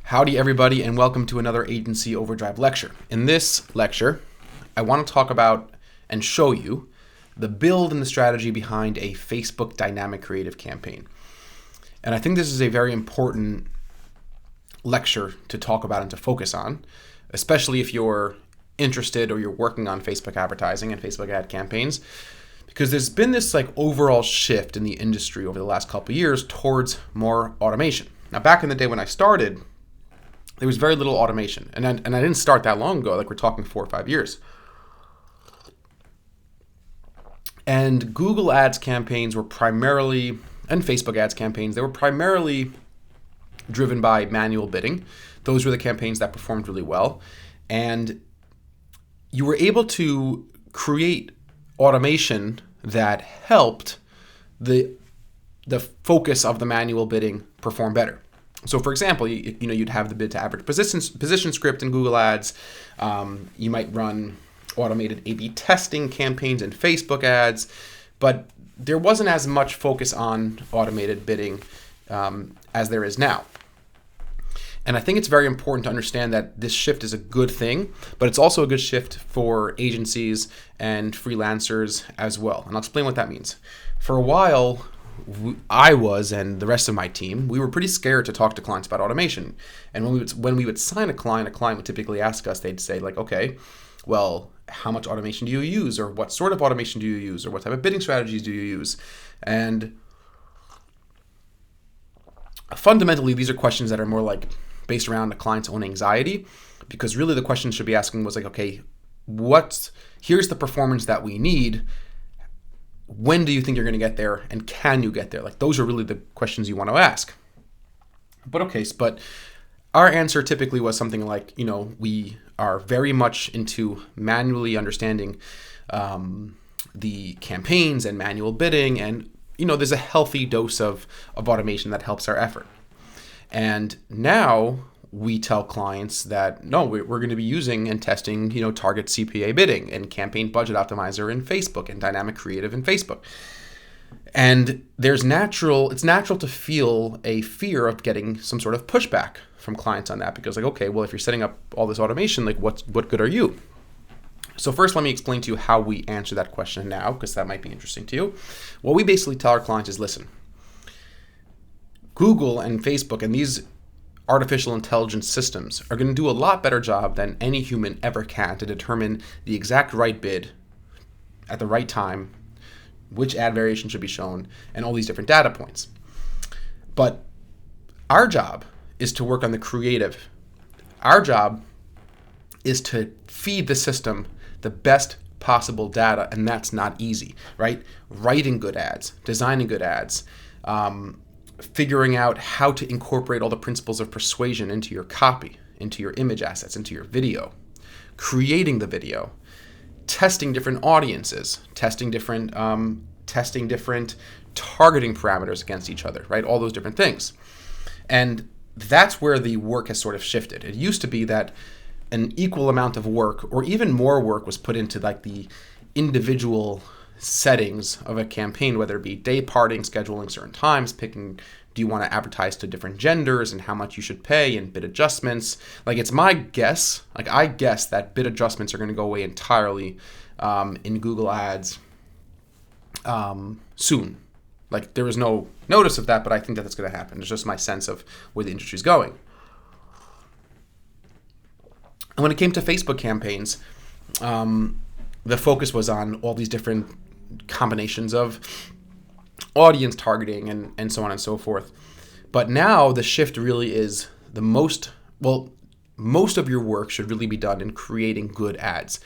Howdy everybody, and welcome to another Agency Overdrive lecture. In this lecture, I want to talk about and show you the build and the strategy behind a Facebook dynamic creative campaign. And I think this is a very important lecture to talk about and to focus on, especially if you're interested or you're working on Facebook advertising and Facebook ad campaigns, because there's been this overall shift in the industry over the last couple of years towards more automation. Now, back in the day when I started, there was very little automation. And I didn't start that long ago, we're talking 4 or 5 years. And Google Ads campaigns were primarily, and Facebook Ads campaigns, they were primarily driven by manual bidding. Those were the campaigns that performed really well. And you were able to create automation that helped the focus of the manual bidding perform better. So, for example, you'd have the bid to average position script in Google Ads. You might run automated A/B testing campaigns in Facebook ads, but there wasn't as much focus on automated bidding as there is now. And I think it's very important to understand that this shift is a good thing, but it's also a good shift for agencies and freelancers as well. And I'll explain what that means. For a while, I was, and the rest of my team, we were pretty scared to talk to clients about automation. And when we would sign a client would typically ask us, they'd say okay, well, how much automation do you use? Or what sort of automation do you use? Or what type of bidding strategies do you use? And fundamentally, these are questions that are more based around the client's own anxiety, because really the question should be asking was okay, here's the performance that we need. When do you think you're going to get there, and can you get there? Those are really the questions you want to ask. But our answer typically was something like, we are very much into manually understanding the campaigns and manual bidding, and there's a healthy dose of automation that helps our effort. And now we tell clients that no, we're going to be using and testing, target CPA bidding and campaign budget optimizer in Facebook and dynamic creative in Facebook. And it's natural to feel a fear of getting some sort of pushback from clients on that, because okay, well, if you're setting up all this automation, what good are you? So first, let me explain to you how we answer that question now, because that might be interesting to you. What we basically tell our clients is, listen, Google and Facebook and these artificial intelligence systems are going to do a lot better job than any human ever can to determine the exact right bid at the right time, which ad variation should be shown, and all these different data points. But our job is to work on the creative. Our job is to feed the system the best possible data, and that's not easy, right? Writing good ads, designing good ads, figuring out how to incorporate all the principles of persuasion into your copy, into your image assets, into your video, creating the video, testing different audiences, testing different targeting parameters against each other, right? All those different things. And that's where the work has sort of shifted. It used to be that an equal amount of work, or even more work, was put into the individual settings of a campaign, whether it be day parting, scheduling certain times, picking, do you want to advertise to different genders and how much you should pay, and bid adjustments. It's my guess, I guess that bid adjustments are going to go away entirely in Google Ads soon. There was no notice of that, but I think that that's going to happen. It's just my sense of where the industry is going. And when it came to Facebook campaigns, the focus was on all these different combinations of audience targeting and so on and so forth. But now the shift really is most of your work should really be done in creating good ads,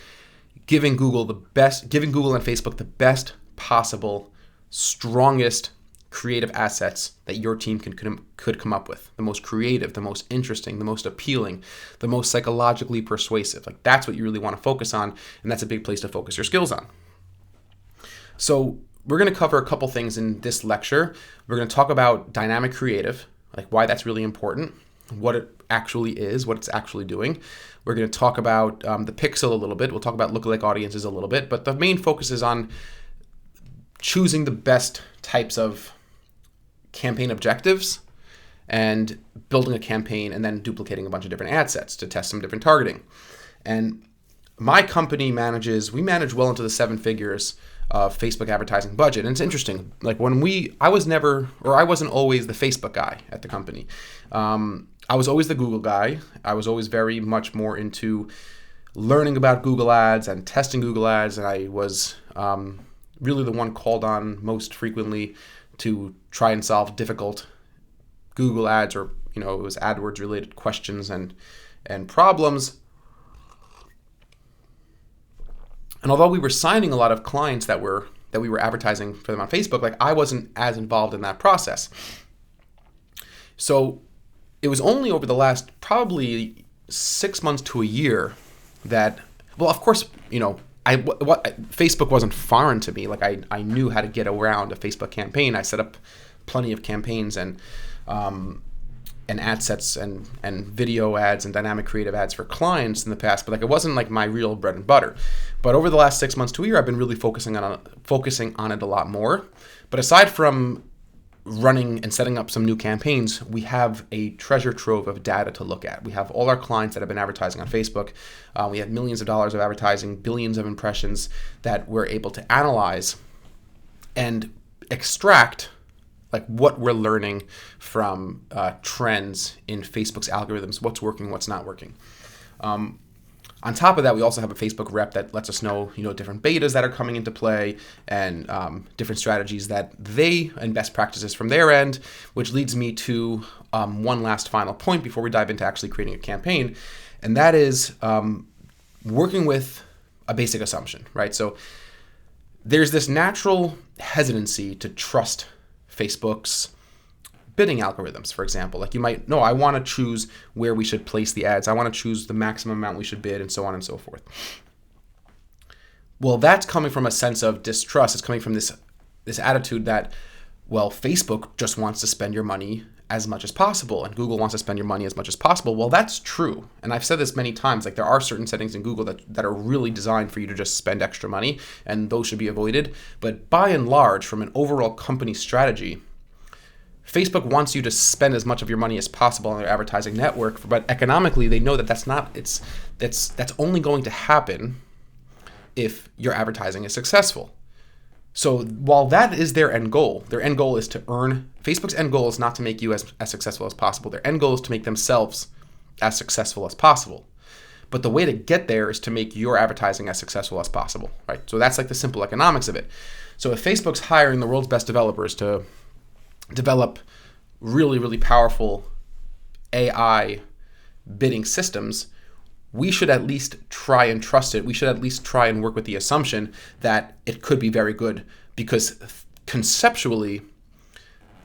giving Google and Facebook the best possible, strongest creative assets that your team could come up with. The most creative, the most interesting, the most appealing, the most psychologically persuasive. That's what you really want to focus on, and that's a big place to focus your skills on. So we're going to cover a couple things in this lecture. We're going to talk about dynamic creative, why that's really important, what it actually is, what it's actually doing. We're going to talk about the pixel a little bit. We'll talk about lookalike audiences a little bit, but the main focus is on choosing the best types of campaign objectives and building a campaign and then duplicating a bunch of different ad sets to test some different targeting. And my company we manage well into the seven figures of Facebook advertising budget. And it's interesting, like I wasn't always the Facebook guy at the company. I was always the Google guy. I was always very much more into learning about Google ads and testing Google ads. And I was really the one called on most frequently to try and solve difficult Google ads, or it was AdWords related questions and problems. And although we were signing a lot of clients that we were advertising for them on Facebook, like I wasn't as involved in that process. So it was only over the last probably 6 months to a year that, well, of course, Facebook wasn't foreign to me. Like I knew how to get around a Facebook campaign. I set up plenty of campaigns and ad sets and video ads and dynamic creative ads for clients in the past, but like it wasn't like my real bread and butter. But over the last 6 months to a year, I've been really focusing on it a lot more. But aside from running and setting up some new campaigns, we have a treasure trove of data to look at. We have all our clients that have been advertising on Facebook. We have millions of dollars of advertising, billions of impressions that we're able to analyze and extract like what we're learning from trends in Facebook's algorithms, what's working, what's not working. On top of that, we also have a Facebook rep that lets us know, different betas that are coming into play and different strategies and best practices from their end, which leads me to one last final point before we dive into actually creating a campaign, and that is working with a basic assumption, right? So there's this natural hesitancy to trust Facebook's bidding algorithms, for example. Like you might know, I want to choose where we should place the ads. I want to choose the maximum amount we should bid, and so on and so forth. Well, that's coming from a sense of distrust. It's coming from this attitude that, well, Facebook just wants to spend your money as much as possible, and Google wants to spend your money as much as possible. Well, that's true. And I've said this many times, like there are certain settings in Google that are really designed for you to just spend extra money, and those should be avoided. But by and large, from an overall company strategy, Facebook wants you to spend as much of your money as possible on their advertising network, but economically they know that that's only going to happen if your advertising is successful. So while that is their end goal is to earn. Facebook's end goal is not to make you as successful as possible. Their end goal is to make themselves as successful as possible. But the way to get there is to make your advertising as successful as possible, right? So that's like the simple economics of it. So if Facebook's hiring the world's best developers to develop really, really powerful AI bidding systems, we should at least try and trust it. We should at least try and work with the assumption that it could be very good, because conceptually,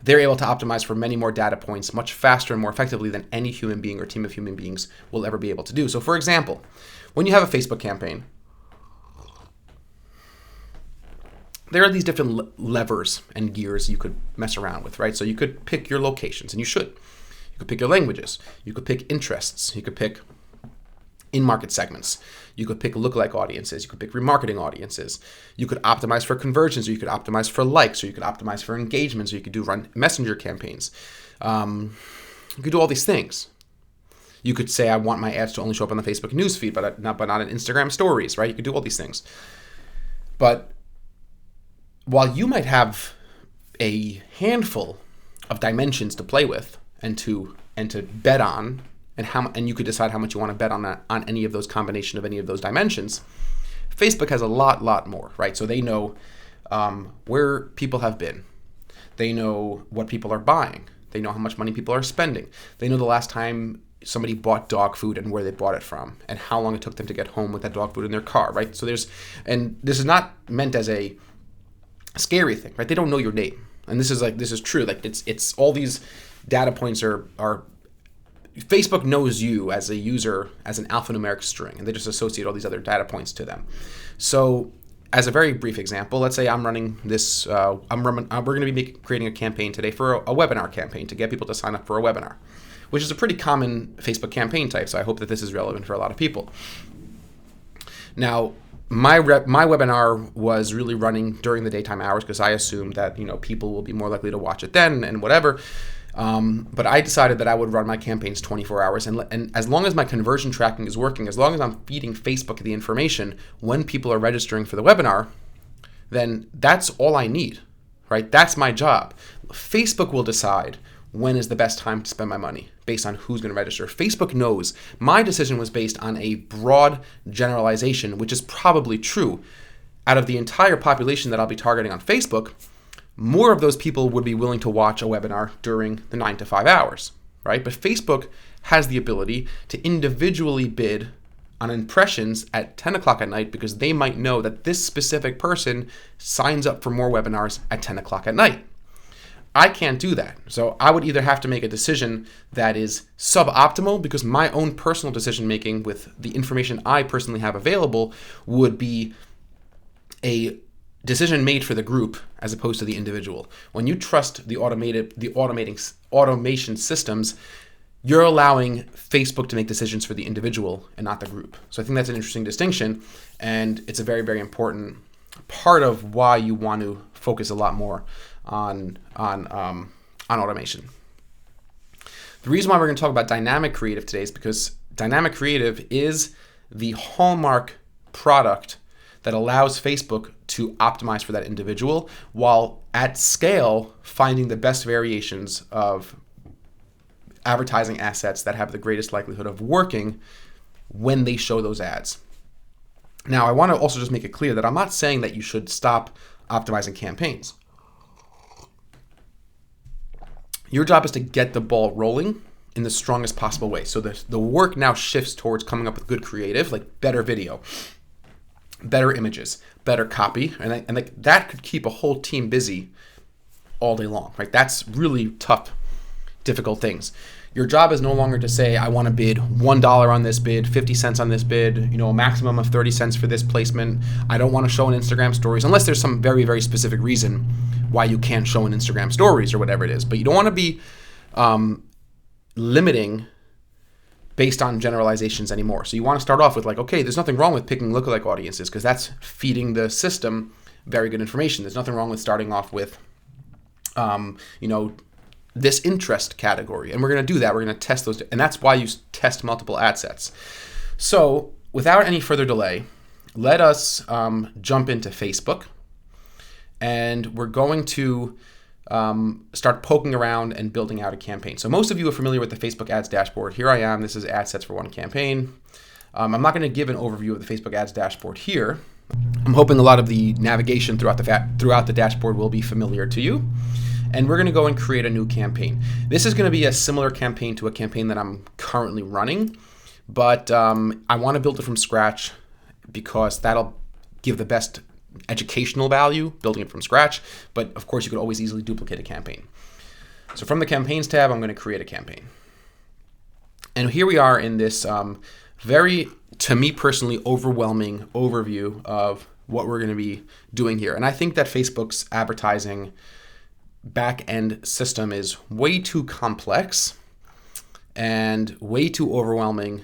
they're able to optimize for many more data points much faster and more effectively than any human being or team of human beings will ever be able to do. So for example, when you have a Facebook campaign, there are these different levers and gears you could mess around with, right? So you could pick your locations, and you should. You could pick your languages. You could pick interests. You could pick in-market segments. You could pick lookalike audiences. You could pick remarketing audiences. You could optimize for conversions, or you could optimize for likes, or you could optimize for engagements, or you could run messenger campaigns. You could do all these things. You could say, I want my ads to only show up on the Facebook newsfeed, but not on Instagram stories, right? You could do all these things. But while you might have a handful of dimensions to play with and to bet on, and you could decide how much you want to bet on any of those combination of any of those dimensions, Facebook has a lot more, right? So they know where people have been. They know what people are buying. They know how much money people are spending. They know the last time somebody bought dog food and where they bought it from, and how long it took them to get home with that dog food in their car, right? So and this is not meant as a scary thing, right? They don't know your name. And this is true. Like it's all these data points are Facebook knows you as a user as an alphanumeric string, and they just associate all these other data points to them. So as a very brief example, let's say I'm running this, we're going to be creating a campaign today for a webinar campaign to get people to sign up for a webinar, which is a pretty common Facebook campaign type. So I hope that this is relevant for a lot of people. Now, my webinar was really running during the daytime hours because I assumed that people will be more likely to watch it then and whatever. But I decided that I would run my campaigns 24 hours. And as long as my conversion tracking is working, as long as I'm feeding Facebook the information when people are registering for the webinar, then that's all I need, right? That's my job. Facebook will decide when is the best time to spend my money based on who's going to register. Facebook knows. My decision was based on a broad generalization, which is probably true. Out of the entire population that I'll be targeting on Facebook, more of those people would be willing to watch a webinar during the 9 to 5 hours, right? But Facebook has the ability to individually bid on impressions at 10 o'clock at night because they might know that this specific person signs up for more webinars at 10 o'clock at night. I can't do that. So I would either have to make a decision that is suboptimal because my own personal decision making with the information I personally have available would be a decision made for the group as opposed to the individual. When you trust the automation systems, you're allowing Facebook to make decisions for the individual and not the group. So I think that's an interesting distinction, and it's a very, very important part of why you want to focus a lot more on automation. The reason why we're going to talk about dynamic creative today is because dynamic creative is the hallmark product that allows Facebook to optimize for that individual while at scale finding the best variations of advertising assets that have the greatest likelihood of working when they show those ads. Now, I want to also just make it clear that I'm not saying that you should stop optimizing campaigns. Your job is to get the ball rolling in the strongest possible way. So the work now shifts towards coming up with good creative, like better video, better images, better copy, and like that could keep a whole team busy all day long, right? That's really tough, difficult things. Your job is no longer to say, I want to bid $1 on this bid, 50 cents on this bid, a maximum of 30 cents for this placement. I don't want to show in Instagram stories, unless there's some very, very specific reason why you can't show in Instagram stories or whatever it is. But you don't want to be limiting based on generalizations anymore. So you want to start off with like, okay, there's nothing wrong with picking lookalike audiences because that's feeding the system very good information. There's nothing wrong with starting off with, this interest category. And we're going to do that. We're going to test those. And that's why you test multiple ad sets. So without any further delay, let us jump into Facebook. And we're going to start poking around and building out a campaign. So most of you are familiar with the Facebook ads dashboard. Here I am. This is ad sets for one campaign. I'm not going to give an overview of the Facebook ads dashboard here. I'm hoping a lot of the navigation throughout the dashboard will be familiar to you. And we're going to go and create a new campaign. This is going to be a similar campaign to a campaign that I'm currently running, but I want to build it from scratch because that'll give the best educational value, building it from scratch. But of course, you could always easily duplicate a campaign. So from the campaigns tab, I'm going to create a campaign. And here we are in this very, to me personally, overwhelming overview of what we're going to be doing here. And I think that Facebook's advertising back-end system is way too complex and way too overwhelming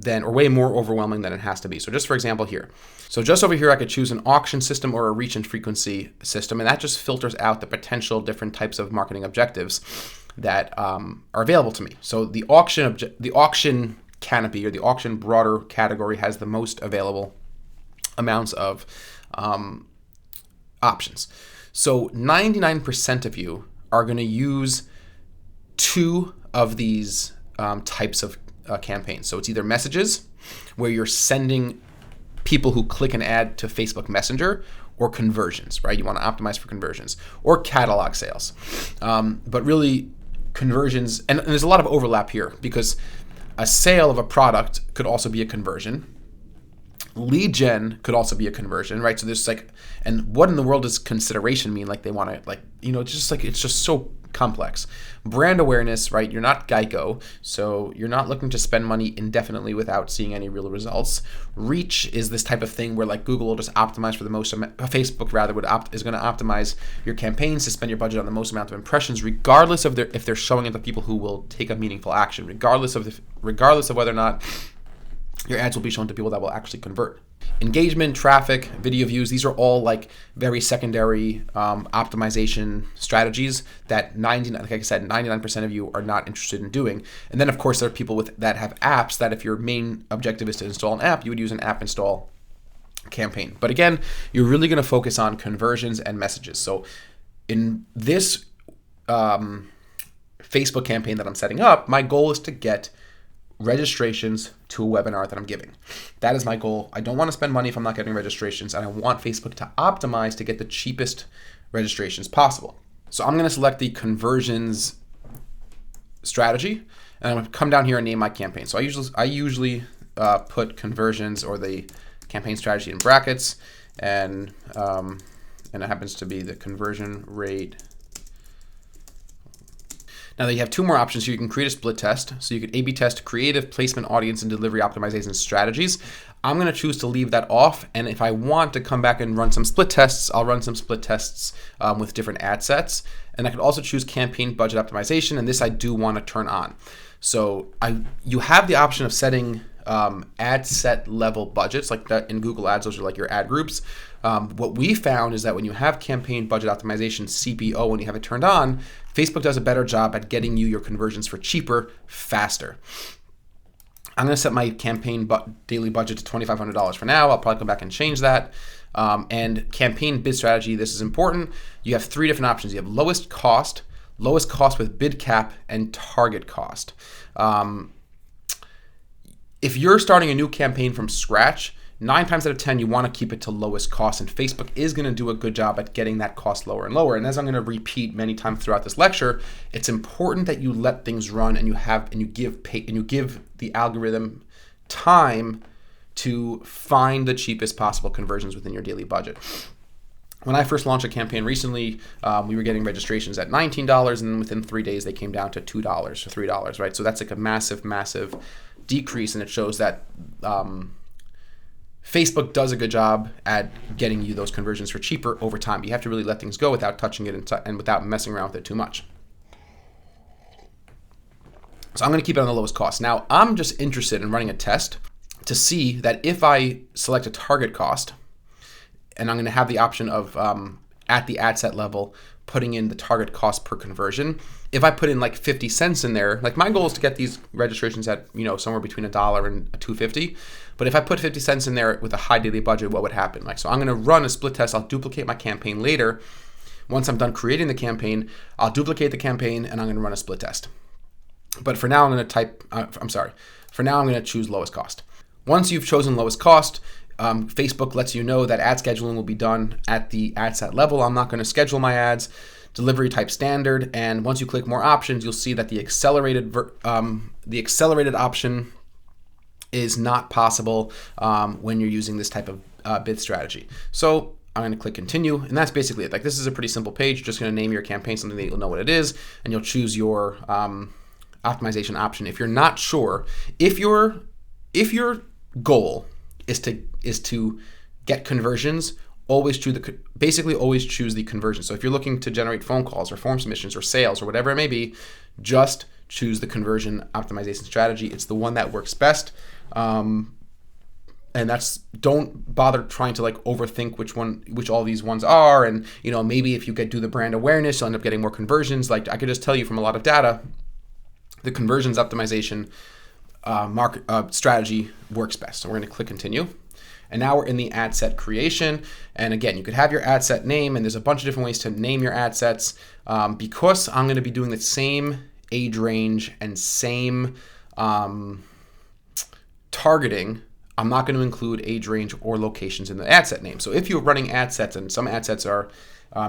or way more overwhelming than it has to be. So just for example here. So just over here, I could choose an auction system or a reach and frequency system, and that just filters out the potential different types of marketing objectives that are available to me. So the auction canopy or the auction broader category has the most available amounts of options. So 99% of you are going to use two of these types of campaigns. So it's either messages, where you're sending people who click an ad to Facebook Messenger, or conversions, right? You want to optimize for conversions, or catalog sales. But really, conversions, and there's a lot of overlap here because a sale of a product could also be a conversion. Lead gen could also be a conversion, right? So there's and what in the world does consideration mean? Like they want to, it's just so complex. Brand awareness, right? You're not Geico, so you're not looking to spend money indefinitely without seeing any real results. Reach is this type of thing where like Google will just optimize for the most Facebook rather is going to optimize your campaigns to spend your budget on the most amount of impressions, regardless of if they're showing it to people who will take a meaningful action, regardless of whether or not your ads will be shown to people that will actually convert. Engagement, traffic, video views, these are all like very secondary optimization strategies that like I said, 99% of you are not interested in doing. And then of course there are people that have apps that if your main objective is to install an app, you would use an app install campaign. But again, you're really going to focus on conversions and messages. So in this Facebook campaign that I'm setting up, my goal is to get registrations to a webinar that I'm giving. That is my goal. I don't want to spend money if I'm not getting registrations, and I want Facebook to optimize to get the cheapest registrations possible. So I'm going to select the conversions strategy, and I'm going to come down here and name my campaign. So I usually put conversions or the campaign strategy in brackets, and it happens to be the conversion rate. Now you have two more options. You can create a split test. So you could A/B test creative, placement, audience, and delivery optimization strategies. I'm going to choose to leave that off. And if I want to come back and run some split tests, I'll run some split tests with different ad sets. And I could also choose campaign budget optimization. And this I do want to turn on. So you have the option of setting ad set level budgets like that in Google Ads. Those are like your ad groups. What we found is that when you have campaign budget optimization, CBO, when you have it turned on, Facebook does a better job at getting you your conversions for cheaper, faster. I'm going to set my campaign daily budget to $2,500 for now. I'll probably come back and change that. And campaign bid strategy, this is important. You have three different options. You have lowest cost with bid cap, and target cost. If you're starting a new campaign from scratch, 9 times out of 10, you want to keep it to lowest cost, and Facebook is going to do a good job at getting that cost lower and lower. And as I'm going to repeat many times throughout this lecture, it's important that you let things run and you give the algorithm time to find the cheapest possible conversions within your daily budget. When I first launched a campaign recently, we were getting registrations at $19, and within 3 days they came down to $2 or $3, right? So that's like a massive decrease, and it shows that Facebook does a good job at getting you those conversions for cheaper over time. You have to really let things go without touching it and without messing around with it too much. So I'm going to keep it on the lowest cost. Now, I'm just interested in running a test to see that if I select a target cost, and I'm going to have the option of at the ad set level, putting in the target cost per conversion. If I put in like 50 cents in there, like my goal is to get these registrations at, somewhere between $1 and $2.50. But if I put 50 cents in there with a high daily budget, what would happen? So I'm going to run a split test. I'll duplicate my campaign later. Once I'm done creating the campaign, I'll duplicate the campaign and I'm going to run a split test. But for now, I'm going to choose lowest cost. Once you've chosen lowest cost, Facebook lets you know that ad scheduling will be done at the ad set level. I'm not going to schedule my ads, delivery type standard, and once you click more options, you'll see that the accelerated option is not possible when you're using this type of bid strategy. So I'm going to click continue, and that's basically it. Like, this is a pretty simple page. You're just going to name your campaign something that you'll know what it is, and you'll choose your optimization option. If you're not sure, if your goal is to get conversions, always choose the conversion. So if you're looking to generate phone calls or form submissions or sales or whatever it may be, just choose the conversion optimization strategy. It's the one that works best. And don't bother trying to overthink which all these ones are. And maybe if you do the brand awareness, you'll end up getting more conversions. Like, I could just tell you from a lot of data, the conversions optimization strategy works best. So we're going to click continue. And now we're in the ad set creation. And again, you could have your ad set name, and there's a bunch of different ways to name your ad sets. Because I'm going to be doing the same age range and same targeting, I'm not going to include age range or locations in the ad set name. So if you're running ad sets, and some ad sets are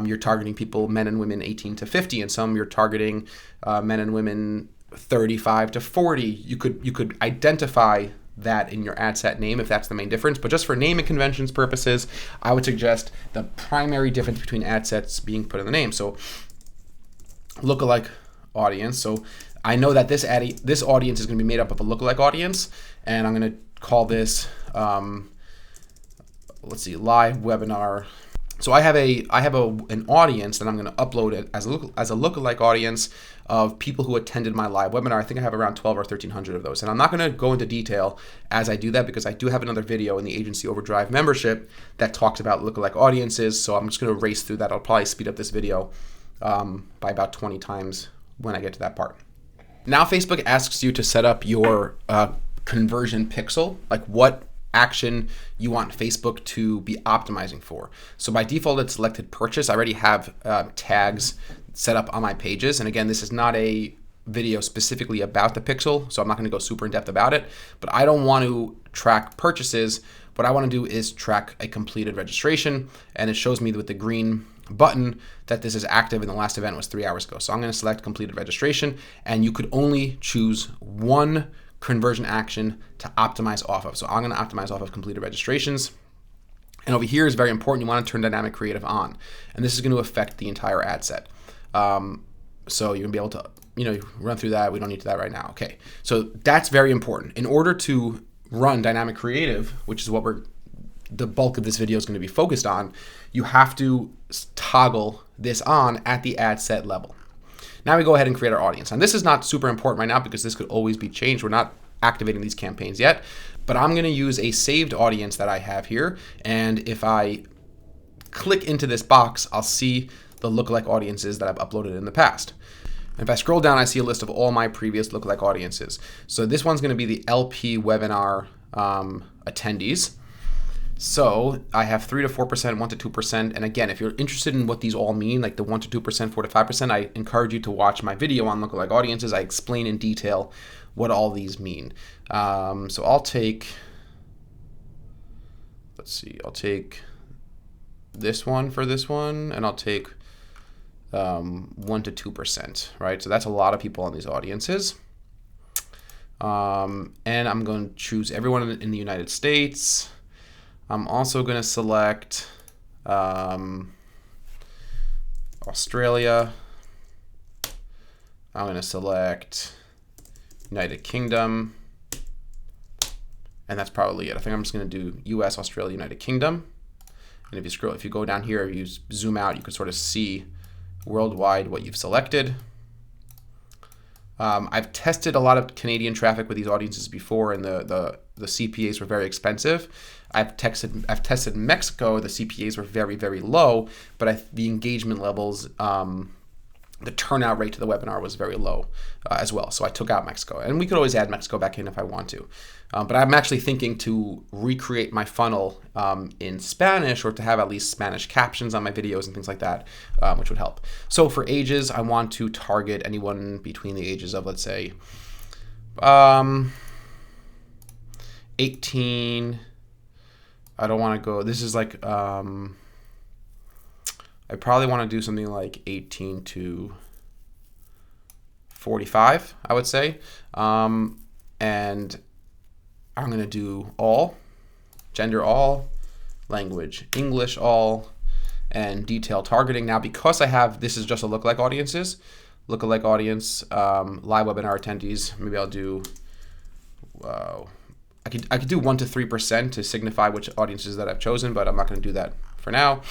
you're targeting people, men and women 18 to 50, and some you're targeting men and women 35 to 40, you could identify that in your ad set name if that's the main difference. But just for naming conventions purposes, I would suggest the primary difference between ad sets being put in the name. So lookalike audience. So I know that this audience is going to be made up of a lookalike audience, and I'm going to call this live webinar So I have an audience that I'm going to upload it as a lookalike audience of people who attended my live webinar. I think I have around 12 or 1,300 of those. And I'm not going to go into detail as I do that because I do have another video in the Agency Overdrive membership that talks about lookalike audiences. So I'm just going to race through that. I'll probably speed up this video by about 20 times when I get to that part. Now Facebook asks you to set up your conversion pixel, like what action you want Facebook to be optimizing for. So by default, it's selected purchase. I already have tags set up on my pages. And again, this is not a video specifically about the pixel, so I'm not going to go super in depth about it, but I don't want to track purchases. What I want to do is track a completed registration, and it shows me with the green button that this is active and the last event was 3 hours ago. So I'm going to select completed registration, and you could only choose one conversion action to optimize off of. So I'm going to optimize off of completed registrations. And over here is very important. You want to turn dynamic creative on. And this is going to affect the entire ad set. So you're going to be able to, run through that. We don't need that right now. Okay. So that's very important. In order to run dynamic creative, which is what the bulk of this video is going to be focused on, you have to toggle this on at the ad set level. Now we go ahead and create our audience. And this is not super important right now because this could always be changed. We're not activating these campaigns yet, but I'm going to use a saved audience that I have here. And if I click into this box, I'll see the lookalike audiences that I've uploaded in the past. And if I scroll down, I see a list of all my previous lookalike audiences. So this one's going to be the LP webinar attendees. So I have 3 to 4%, 1 to 2%. And again, if you're interested in what these all mean, like the 1 to 2%, 4 to 5%, I encourage you to watch my video on lookalike audiences. I explain in detail what all these mean. So I'll take, I'll take this one for this one, and I'll take 1 to 2%, right? So that's a lot of people on these audiences. And I'm going to choose everyone in the United States. I'm also going to select Australia. I'm going to select United Kingdom. And that's probably it. I think I'm just going to do US, Australia, United Kingdom. And if you go down here, if you zoom out, you can sort of see worldwide what you've selected. I've tested a lot of Canadian traffic with these audiences before, and the CPAs were very expensive. I've tested Mexico. The CPAs were very, very low, but the engagement levels, the turnout rate to the webinar was very low as well. So I took out Mexico, and we could always add Mexico back in if I want to. But I'm actually thinking to recreate my funnel in Spanish, or to have at least Spanish captions on my videos and things like that, which would help. So for ages, I want to target anyone between the ages of, let's say, 18. I don't want to go, this is like, I probably want to do something like 18 to 45, I would say. And I'm going to do all, gender all, language English all, and detail targeting. Now, because this is just a lookalike audience, live webinar attendees, maybe I'll do, I could do 1 to 3% to signify which audiences that I've chosen, but I'm not going to do that for now.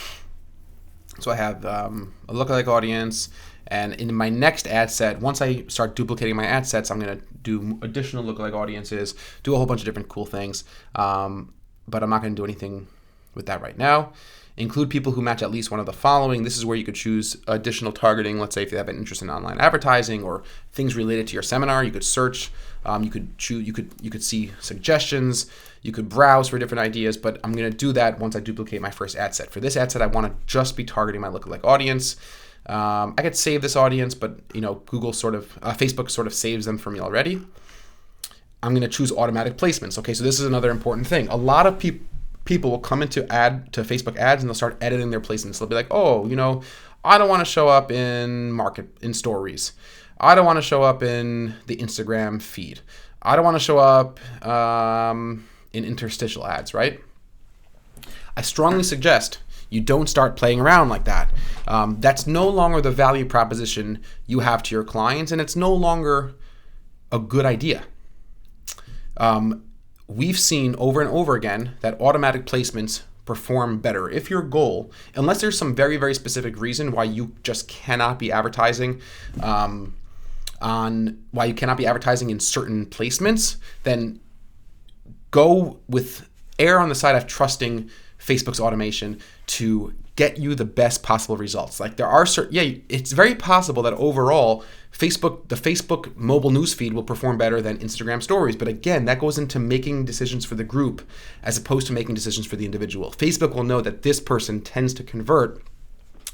So I have a lookalike audience, and in my next ad set, once I start duplicating my ad sets, I'm going to do additional lookalike audiences, do a whole bunch of different cool things, but I'm not going to do anything with that right now. Include people who match at least one of the following. This is where you could choose additional targeting. Let's say if you have an interest in online advertising or things related to your seminar, you could search. You could choose. You could see suggestions. You could browse for different ideas. But I'm going to do that once I duplicate my first ad set. For this ad set, I want to just be targeting my lookalike audience. I could save this audience, but Facebook sort of saves them for me already. I'm going to choose automatic placements. Okay, so this is another important thing. A lot of people will come into Facebook ads and they'll start editing their placements. They'll be like, oh, I don't want to show up in stories. I don't want to show up in the Instagram feed. I don't want to show up in interstitial ads, right? I strongly suggest you don't start playing around like that. That's no longer the value proposition you have to your clients, and it's no longer a good idea. We've seen over and over again that automatic placements perform better. If your goal, unless there's some very, very specific reason why you just cannot be advertising why you cannot be advertising in certain placements, then err on the side of trusting Facebook's automation to get you the best possible results. Like there are it's very possible that overall the Facebook mobile newsfeed will perform better than Instagram stories. But again, that goes into making decisions for the group as opposed to making decisions for the individual. Facebook will know that this person tends to convert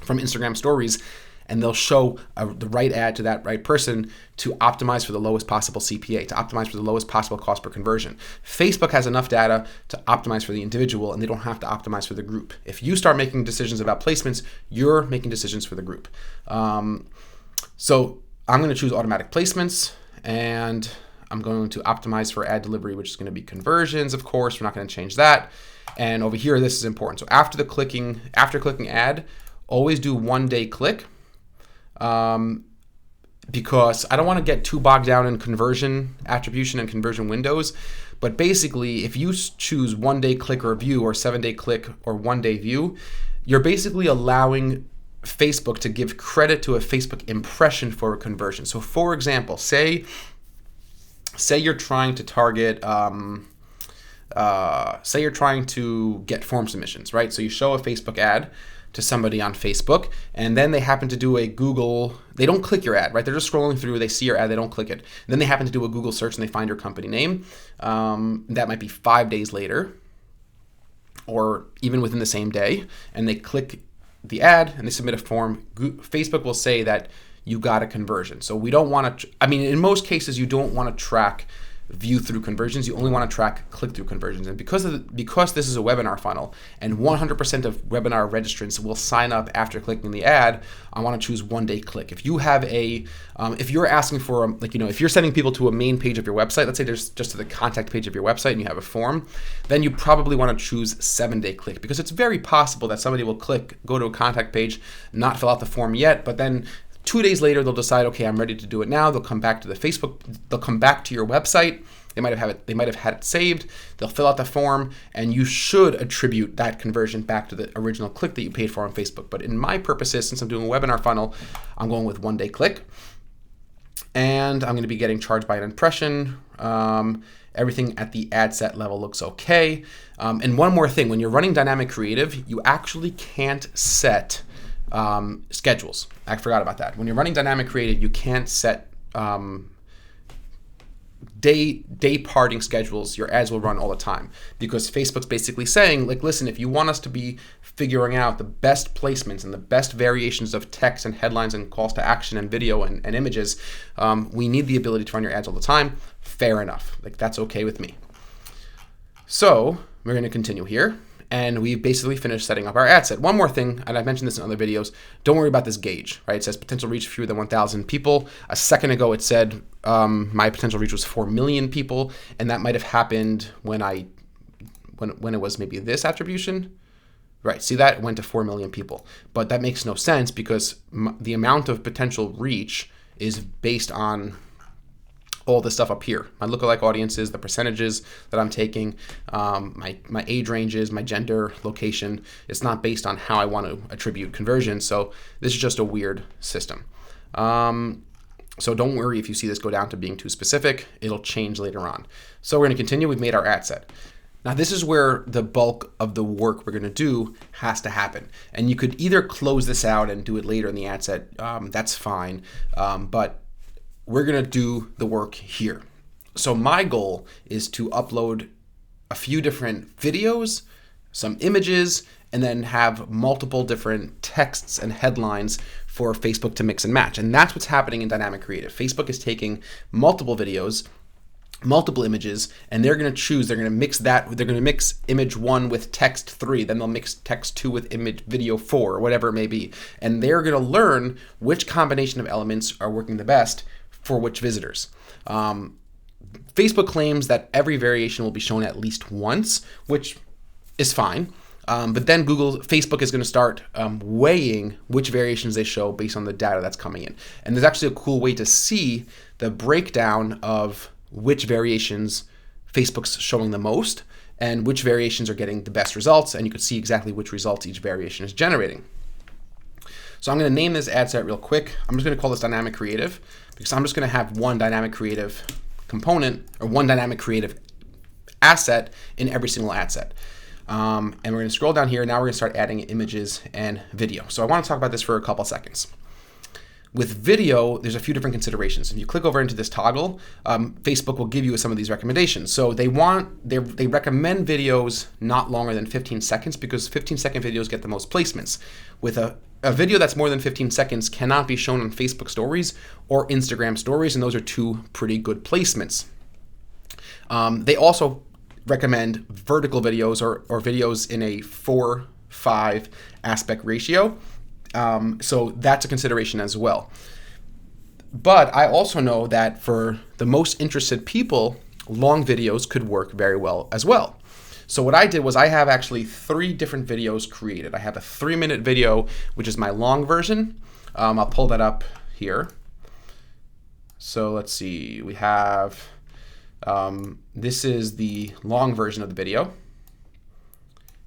from Instagram stories, and they'll show the right ad to that right person to optimize for the lowest possible CPA, to optimize for the lowest possible cost per conversion. Facebook has enough data to optimize for the individual, and they don't have to optimize for the group. If you start making decisions about placements, you're making decisions for the group. So I'm going to choose automatic placements, and I'm going to optimize for ad delivery, which is going to be conversions, of course. We're not going to change that. And over here, this is important. So after clicking ad, always do 1 day click. Because I don't want to get too bogged down in conversion attribution and conversion windows. But basically, if you choose 1 day click or view or 7 day click or 1 day view, you're basically allowing Facebook to give credit to a Facebook impression for a conversion. So for example, say you're trying to target, say you're trying to get form submissions, right? So you show a Facebook ad to somebody on Facebook, and then they happen to do a Google, they don't click your ad, right? They're just scrolling through, they see your ad, they don't click it. And then they happen to do a Google search and they find your company name. That might be 5 days later, or even within the same day, and they click the ad and they submit a form. Facebook will say that you got a conversion. So we don't want to, in most cases, you don't want to track view through conversions. You only want to track click through conversions. And because this is a webinar funnel and 100% of webinar registrants will sign up after clicking the ad, I want to choose 1 day click. If you have if you're asking for if you're sending people to a main page of your website, let's say there's just to the contact page of your website and you have a form, then you probably want to choose 7 day click, because it's very possible that somebody will go to a contact page, not fill out the form yet, but then 2 days later, they'll decide, okay, I'm ready to do it now. They'll come back to they'll come back to your website. They might have had it saved. They'll fill out the form, and you should attribute that conversion back to the original click that you paid for on Facebook. But in my purposes, since I'm doing a webinar funnel, I'm going with 1 day click, and I'm going to be getting charged by an impression. Everything at the ad set level looks okay. And one more thing, when you're running dynamic creative, you actually can't set schedules. I forgot about that. When you're running dynamic creative, you can't set day parting schedules. Your ads will run all the time, because Facebook's basically saying, like, listen, if you want us to be figuring out the best placements and the best variations of text and headlines and calls to action and video and images, we need the ability to run your ads all the time. Fair enough. Like, that's okay with me. So we're going to continue here. And we've basically finished setting up our ad set. One more thing, and I've mentioned this in other videos, don't worry about this gauge, right? It says potential reach fewer than 1,000 people. A second ago it said my potential reach was 4 million people, and that might have happened when it was maybe this attribution. Right, see that? It went to 4 million people. But that makes no sense, because the amount of potential reach is based on all the stuff up here, my lookalike audiences, the percentages that I'm taking, my age ranges, my gender, location. It's not based on how I want to attribute conversion. So this is just a weird system. So don't worry if you see this go down to being too specific. It'll change later on. So we're going to continue. We've made our ad set. Now this is where the bulk of the work we're going to do has to happen. And you could either close this out and do it later in the ad set. That's fine. But we're going to do the work here. So my goal is to upload a few different videos, some images, and then have multiple different texts and headlines for Facebook to mix and match. And that's what's happening in Dynamic Creative. Facebook is taking multiple videos, multiple images, and they're going to mix image 1 with text 3, then they'll mix text 2 with video 4, or whatever it may be. And they're going to learn which combination of elements are working the best for which visitors. Facebook claims that every variation will be shown at least once, which is fine. But then Facebook is going to start weighing which variations they show based on the data that's coming in. And there's actually a cool way to see the breakdown of which variations Facebook's showing the most. and which variations are getting the best results, and you can see exactly which results each variation is generating. So I'm going to name this ad set real quick. I'm just going to call this dynamic creative because I'm just going to have one dynamic creative component or one dynamic creative asset in every single ad set. And we're going to scroll down here. Now we're going to start adding images and video. So I want to talk about this for a couple seconds. With video, there's a few different considerations. If you click over into this toggle, Facebook will give you some of these recommendations. So they recommend videos not longer than 15 seconds because 15-second videos get the most placements. With a video that's more than 15 seconds cannot be shown on Facebook stories or Instagram stories, and those are two pretty good placements. They also recommend vertical videos or videos in a 4:5 aspect ratio. So that's a consideration as well. But I also know that for the most interested people, long videos could work very well as well. So what I did was I have actually 3 different videos created. I have a 3-minute video, which is my long version. I'll pull that up here. So let's see, we have, this is the long version of the video.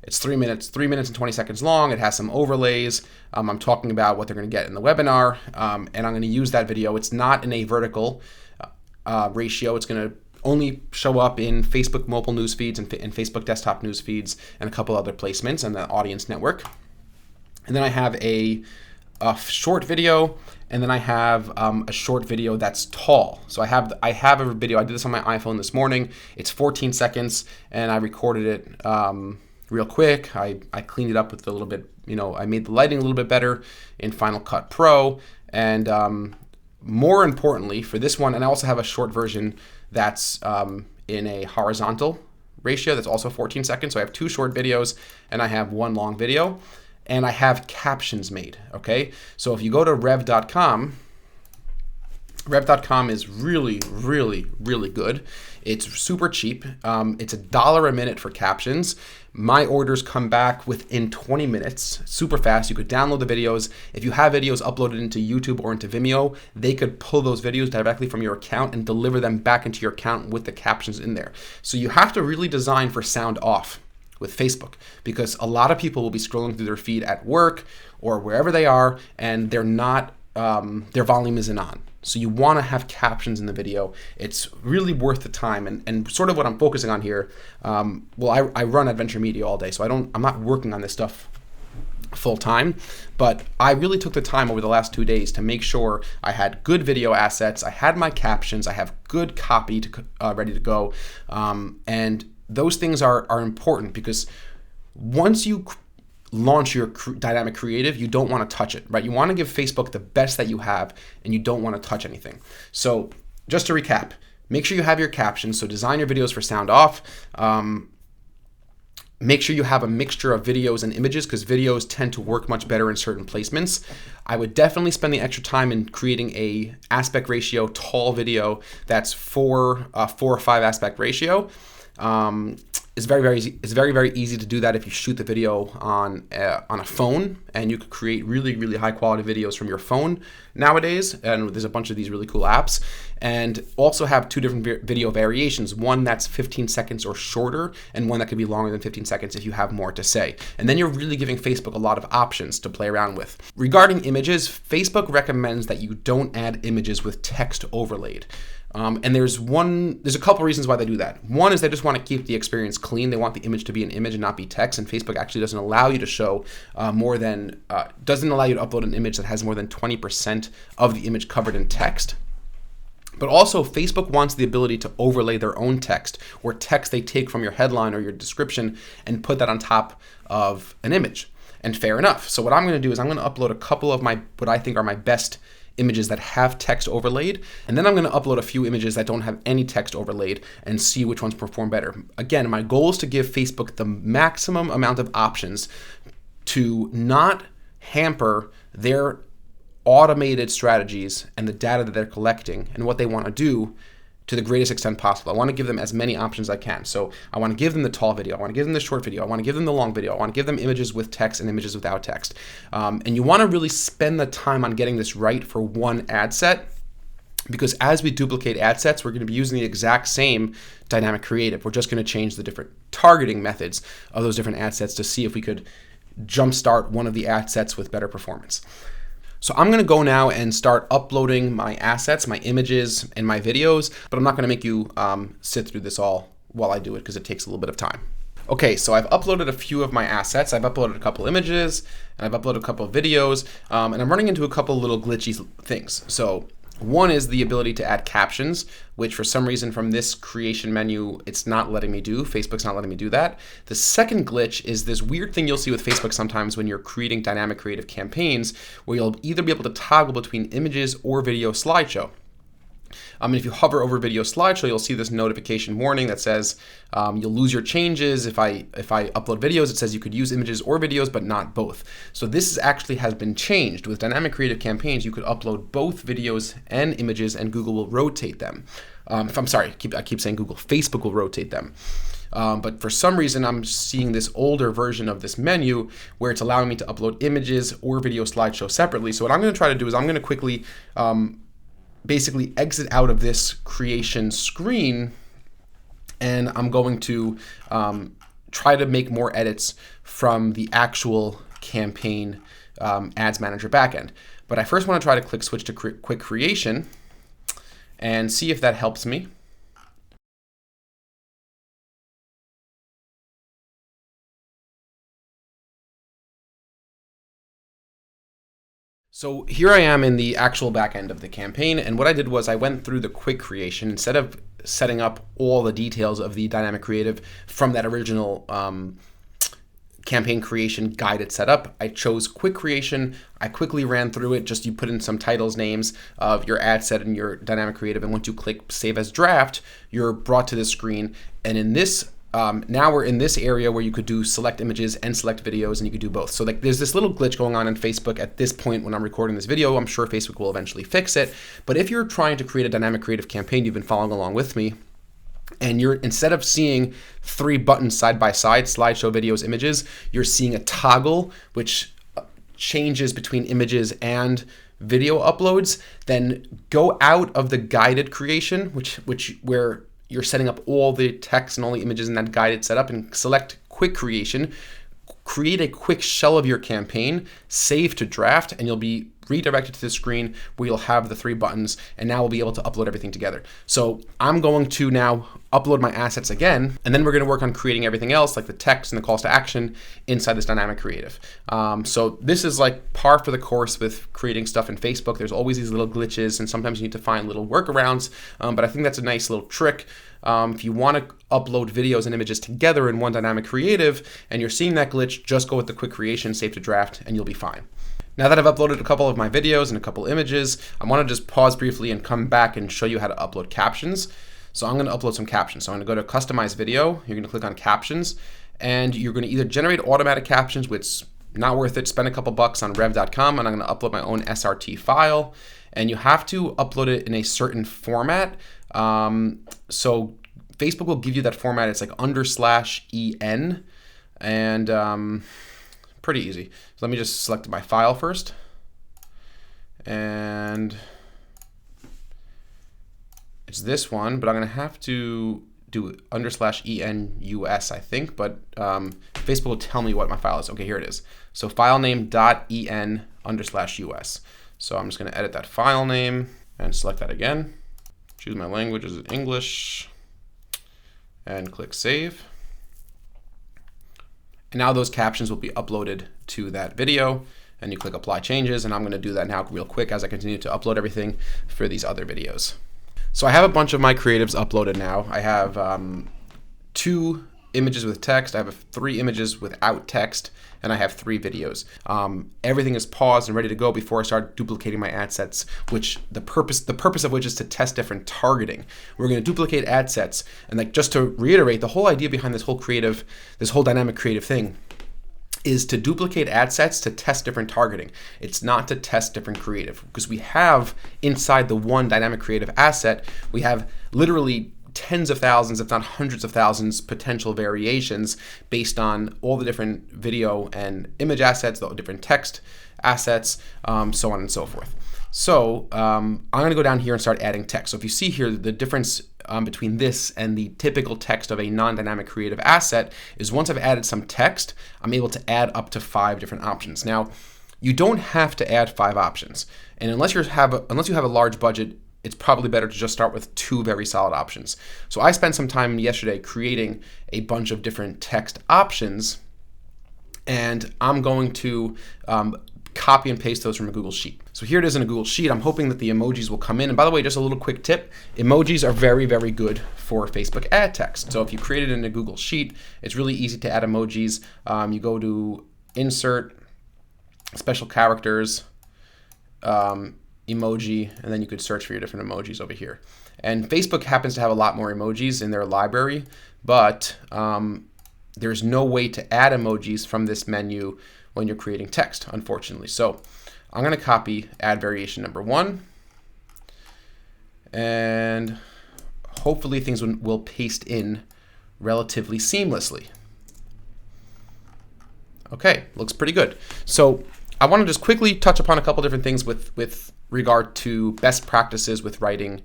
It's 3 minutes and 20 seconds long. It has some overlays. I'm talking about what they're going to get in the webinar, and I'm going to use that video. It's not in a vertical ratio. It's going to only show up in Facebook mobile news feeds and Facebook desktop news feeds and a couple other placements and the audience network. And then I have a short video, and then I have a short video that's tall. So I have a video. I did this on my iPhone this morning. It's 14 seconds, and I recorded it real quick. I cleaned it up with a little bit, I made the lighting a little bit better in Final Cut Pro. And more importantly for this one, and I also have a short version that's in a horizontal ratio that's also 14 seconds. So I have 2 short videos and I have 1 long video, and I have captions made, okay? So if you go to rev.com, Rev.com is really, really, really good. It's super cheap. It's $1 a minute for captions. My orders come back within 20 minutes, super fast. You could download the videos. If you have videos uploaded into YouTube or into Vimeo, they could pull those videos directly from your account and deliver them back into your account with the captions in there. So you have to really design for sound off with Facebook, because a lot of people will be scrolling through their feed at work or wherever they are, and they're not, their volume isn't on. So you want to have captions in the video. It's really worth the time, and sort of what I'm focusing on here. I run Adventure Media all day, so I'm not working on this stuff full time, but I really took the time over the last 2 days to make sure I had good video assets, I had my captions, I have good copy ready to go, and those things are important, because once you launch your dynamic creative, you don't want to touch it, right? You want to give Facebook the best that you have, and you don't want to touch anything. So just to recap, make sure you have your captions. So design your videos for sound off. Make sure you have a mixture of videos and images, because videos tend to work much better in certain placements. I would definitely spend the extra time in creating a aspect ratio tall video that's 4 or 5 aspect ratio. It's very easy to do that if you shoot the video on a phone, and you could create really, really high quality videos from your phone nowadays. And there's a bunch of these really cool apps. And also have 2 different video variations, one that's 15 seconds or shorter, and one that could be longer than 15 seconds if you have more to say. And then you're really giving Facebook a lot of options to play around with. Regarding images, Facebook recommends that you don't add images with text overlaid. And there's a couple reasons why they do that. One is they just want to keep the experience clean. They want the image to be an image and not be text. And Facebook actually doesn't allow you to show doesn't allow you to upload an image that has more than 20% of the image covered in text. But also, Facebook wants the ability to overlay their own text, or text they take from your headline or your description, and put that on top of an image. And fair enough. So what I'm going to do is I'm going to upload a couple of what I think are my best images that have text overlaid, and then I'm going to upload a few images that don't have any text overlaid and see which ones perform better. Again, my goal is to give Facebook the maximum amount of options to not hamper their automated strategies and the data that they're collecting and what they want to do to the greatest extent possible. I want to give them as many options as I can. So I want to give them the tall video, I want to give them the short video, I want to give them the long video, I want to give them images with text and images without text. And you want to really spend the time on getting this right for one ad set. because as we duplicate ad sets, we're going to be using the exact same dynamic creative. We're just going to change the different targeting methods of those different ad sets to see if we could jumpstart one of the ad sets with better performance. So I'm going to go now and start uploading my assets, my images, and my videos, but I'm not going to make you sit through this all while I do it because it takes a little bit of time. Okay, so I've uploaded a few of my assets. I've uploaded a couple images, and I've uploaded a couple of videos, and I'm running into a couple little glitchy things. So one is the ability to add captions, which for some reason from this creation menu, it's not letting me do. Facebook's not letting me do that. The second glitch is this weird thing you'll see with Facebook sometimes when you're creating dynamic creative campaigns, where you'll either be able to toggle between images or video slideshow. And if you hover over video slideshow, you'll see this notification warning that says you'll lose your changes. If I upload videos, it says you could use images or videos, but not both. So this actually has been changed. With dynamic creative campaigns, you could upload both videos and images, and Google will rotate them. If I'm sorry, I keep saying Google. Facebook will rotate them. But for some reason, I'm seeing this older version of this menu where it's allowing me to upload images or video slideshow separately. So what I'm going to try to do is I'm going to quickly basically exit out of this creation screen, and I'm going to try to make more edits from the actual campaign ads manager backend. But I first want to try to click switch to quick creation and see if that helps me. So here I am in the actual back end of the campaign, and what I did was I went through the quick creation. Instead of setting up all the details of the dynamic creative from that original campaign creation guided setup, I chose quick creation. I quickly ran through it. Just you put in some titles, names of your ad set and your dynamic creative, and once you click save as draft, you're brought to this screen. And in this now we're in this area where you could do select images and select videos, and you could do both. So like there's this little glitch going on in Facebook at this point when I'm recording this video. I'm sure Facebook will eventually fix it. But if you're trying to create a dynamic creative campaign, you've been following along with me, and you're, instead of seeing 3 buttons side by side, slideshow, videos, images, you're seeing a toggle which changes between images and video uploads. Then go out of the guided creation, where you're setting up all the text and all the images in that guided setup, and select quick creation. Create a quick shell of your campaign, save to draft, and you'll be redirected to the screen where you'll have the 3 buttons, and now we'll be able to upload everything together. So I'm going to now upload my assets again, and then we're going to work on creating everything else, like the text and the calls to action, inside this dynamic creative. So this is like par for the course with creating stuff in Facebook. There's always these little glitches, and sometimes you need to find little workarounds, but I think that's a nice little trick. If you want to upload videos and images together in one dynamic creative and you're seeing that glitch, just go with the quick creation, save to draft, and you'll be fine. Now that I've uploaded a couple of my videos and a couple images, I want to just pause briefly and come back and show you how to upload captions. So I'm going to upload some captions. So I'm going to go to customize video. You're going to click on captions, and you're going to either generate automatic captions, which not worth it. Spend a couple bucks on rev.com, and I'm going to upload my own SRT file. And you have to upload it in a certain format. So Facebook will give you that format. It's like /en, and pretty easy. So let me just select my file first, and it's this one, but I'm gonna have to do /enus, I think, but Facebook will tell me what my file is. Okay, here it is. So file name .en_us. So I'm just gonna edit that file name and select that again. Choose my language as English and click save. And now those captions will be uploaded to that video, and you click apply changes, and I'm going to do that now real quick as I continue to upload everything for these other videos. So I have a bunch of my creatives uploaded now. I have 2 images with text, I have 3 images without text, and I have 3 videos. Everything is paused and ready to go before I start duplicating my ad sets, which the purpose of which is to test different targeting. We're going to duplicate ad sets, and like just to reiterate, the whole idea behind this whole dynamic creative thing is to duplicate ad sets to test different targeting. It's not to test different creative, because we have inside the one dynamic creative asset, we have literally tens of thousands, if not hundreds of thousands, potential variations based on all the different video and image assets, the different text assets, so on and so forth. So I'm going to go down here and start adding text. So if you see here, the difference between this and the typical text of a non-dynamic creative asset is once I've added some text, I'm able to add up to 5 different options. Now, you don't have to add 5 options. And unless you have a large budget, it's probably better to just start with 2 very solid options. So I spent some time yesterday creating a bunch of different text options, and I'm going to copy and paste those from a Google Sheet. So here it is in a Google Sheet. I'm hoping that the emojis will come in. And by the way, just a little quick tip, emojis are very, very good for Facebook ad text. So if you create it in a Google Sheet, it's really easy to add emojis. You go to Insert, Special Characters, Emoji, and then you could search for your different emojis over here. And Facebook happens to have a lot more emojis in their library, but there's no way to add emojis from this menu when you're creating text, unfortunately. So I'm going to copy add variation number 1, and hopefully things will paste in relatively seamlessly. Okay, looks pretty good. So I want to just quickly touch upon a couple different things with regard to best practices with writing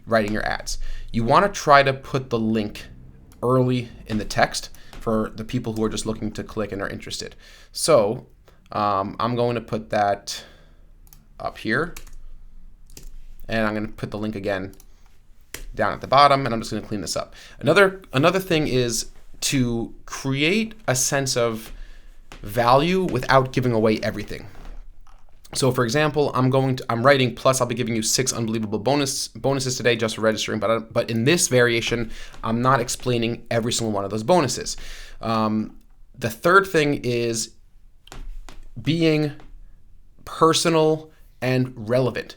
your ads. You want to try to put the link early in the text for the people who are just looking to click and are interested. So I'm going to put that up here, and I'm going to put the link again down at the bottom, and I'm just going to clean this up. Another thing is to create a sense of value without giving away everything. So for example, I'm writing, plus I'll be giving you 6 unbelievable bonuses today just for registering, but in this variation, I'm not explaining every single one of those bonuses. The third thing is being personal and relevant.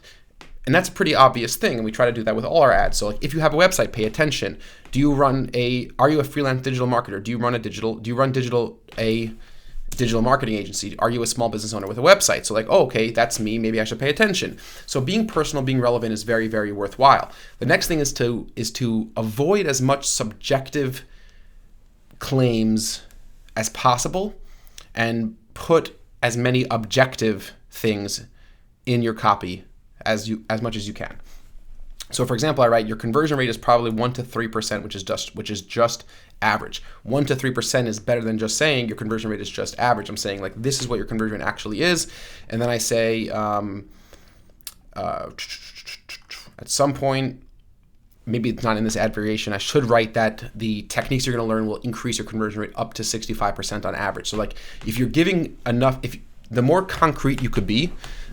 And that's a pretty obvious thing, and we try to do that with all our ads. So like if you have a website, pay attention. Are you a freelance digital marketer? Do you run a digital marketing agency? Are you a small business owner with a website? So like, oh, okay, that's me. Maybe I should pay attention. So being personal, being relevant is very, very worthwhile. The next thing is to avoid as much subjective claims as possible and put as many objective things in your copy as much as you can. So for example, I write your conversion rate is probably 1 to 3%, which is just average. 1 to 3% is better than just saying your conversion rate is just average. I'm saying like this is what your conversion rate actually is, and then I say at some point, maybe it's not in this ad variation, I should write that the techniques you're going to learn will increase your conversion rate up to 65% on average. So like if you're giving enough, the more concrete you could be,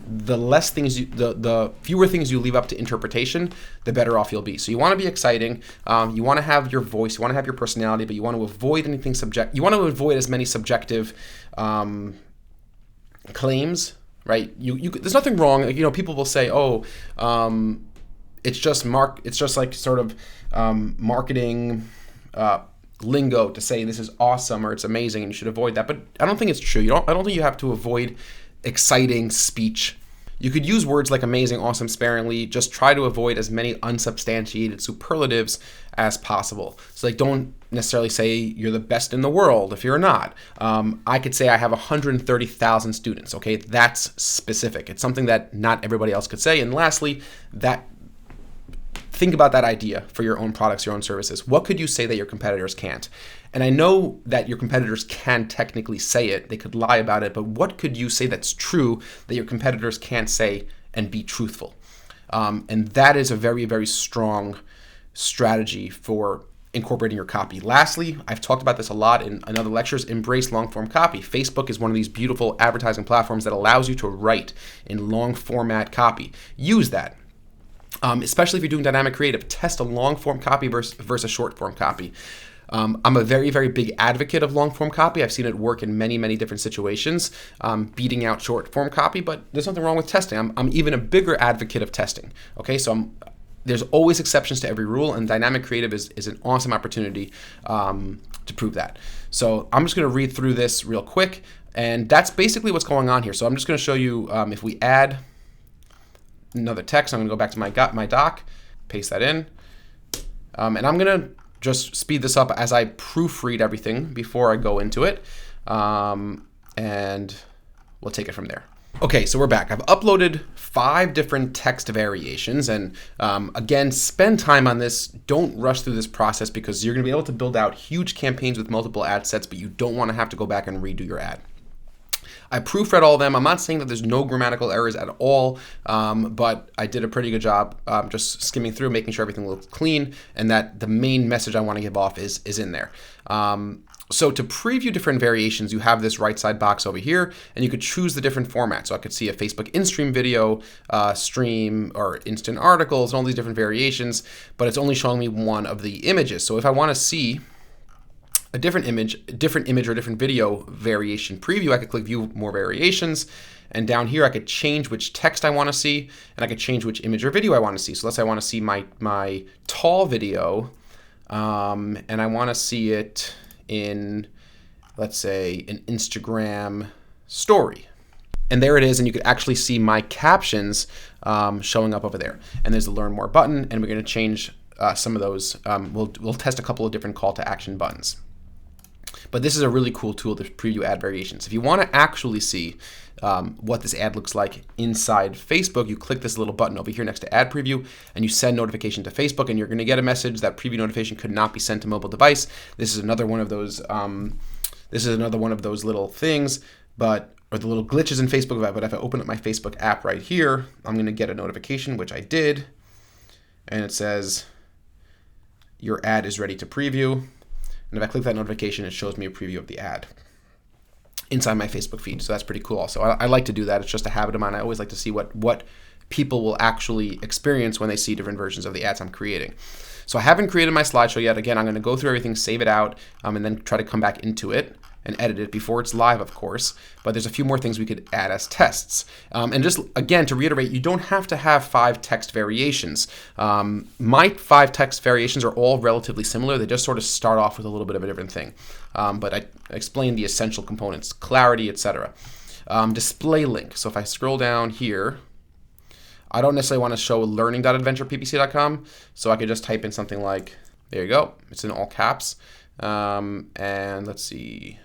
the fewer things you leave up to interpretation, the better off you'll be. So you want to be exciting. You want to have your voice. You want to have your personality, but you want to avoid anything You want to avoid as many subjective claims, right? There's nothing wrong. Like, people will say, oh, it's just like sort of marketing lingo to say this is awesome or it's amazing and you should avoid that. But I don't think it's true. I don't think you have to avoid exciting speech. You could use words like amazing, awesome sparingly. Just try to avoid as many unsubstantiated superlatives as possible. So like, don't necessarily say you're the best in the world if you're not. I could say I have 130,000 students. Okay, that's specific. It's something that not everybody else could say. And lastly, think about that idea for your own products, your own services. What could you say that your competitors can't? And I know that your competitors can technically say it. They could lie about it. But what could you say that's true that your competitors can't say and be truthful? And that is a very, very strong strategy for incorporating your copy. Lastly, I've talked about this a lot in other lectures, embrace long-form copy. Facebook is one of these beautiful advertising platforms that allows you to write in long format copy. Use that. Especially if you're doing dynamic creative, test a long-form copy versus a short-form copy. I'm a very, very big advocate of long-form copy. I've seen it work in many, many different situations, beating out short-form copy, but there's nothing wrong with testing. I'm even a bigger advocate of testing. Okay, so there's always exceptions to every rule, and dynamic creative is an awesome opportunity to prove that. So I'm just going to read through this real quick, and that's basically what's going on here. So I'm just going to show you if we add another text. I'm going to go back to my doc, paste that in, and I'm going to just speed this up as I proofread everything before I go into it, and we'll take it from there. Okay, so we're back. I've uploaded 5 different text variations, and again, spend time on this. Don't rush through this process because you're going to be able to build out huge campaigns with multiple ad sets, but you don't want to have to go back and redo your ad. I proofread all of them. I'm not saying that there's no grammatical errors at all, but I did a pretty good job just skimming through, making sure everything looks clean, and that the main message I want to give off is in there. So to preview different variations, you have this right side box over here, and you could choose the different formats. So I could see a Facebook in-stream video, stream, or instant articles, and all these different variations, but it's only showing me one of the images. So if I want to see a different image or different video variation preview, I could click view more variations, and down here I could change which text I want to see, and I could change which image or video I want to see. So let's say I want to see my tall video, and I want to see it in, let's say, an Instagram story. And there it is, and you could actually see my captions showing up over there. And there's the Learn More button, and we're going to change some of those. We'll test a couple of different call to action buttons. But this is a really cool tool to preview ad variations. If you want to actually see what this ad looks like inside Facebook, you click this little button over here next to Ad Preview, and you send notification to Facebook, and you're going to get a message that preview notification could not be sent to mobile device. This is another one of those. Little things, or the little glitches in Facebook. But if I open up my Facebook app right here, I'm going to get a notification, which I did, and it says your ad is ready to preview. And if I click that notification, it shows me a preview of the ad inside my Facebook feed. So that's pretty cool also. I like to do that. It's just a habit of mine. I always like to see what people will actually experience when they see different versions of the ads I'm creating. So I haven't created my slideshow yet. Again, I'm going to go through everything, save it out, and then try to come back into it and edit it before it's live, of course. But there's a few more things we could add as tests. And just, again, to reiterate, you don't have to have 5 text variations. My 5 text variations are all relatively similar. They just sort of start off with a little bit of a different thing. But I explained the essential components, clarity, etc. Display link. So if I scroll down here, I don't necessarily want to show learning.adventureppc.com, so I could just type in something like, there you go, it's in all caps. And let's see,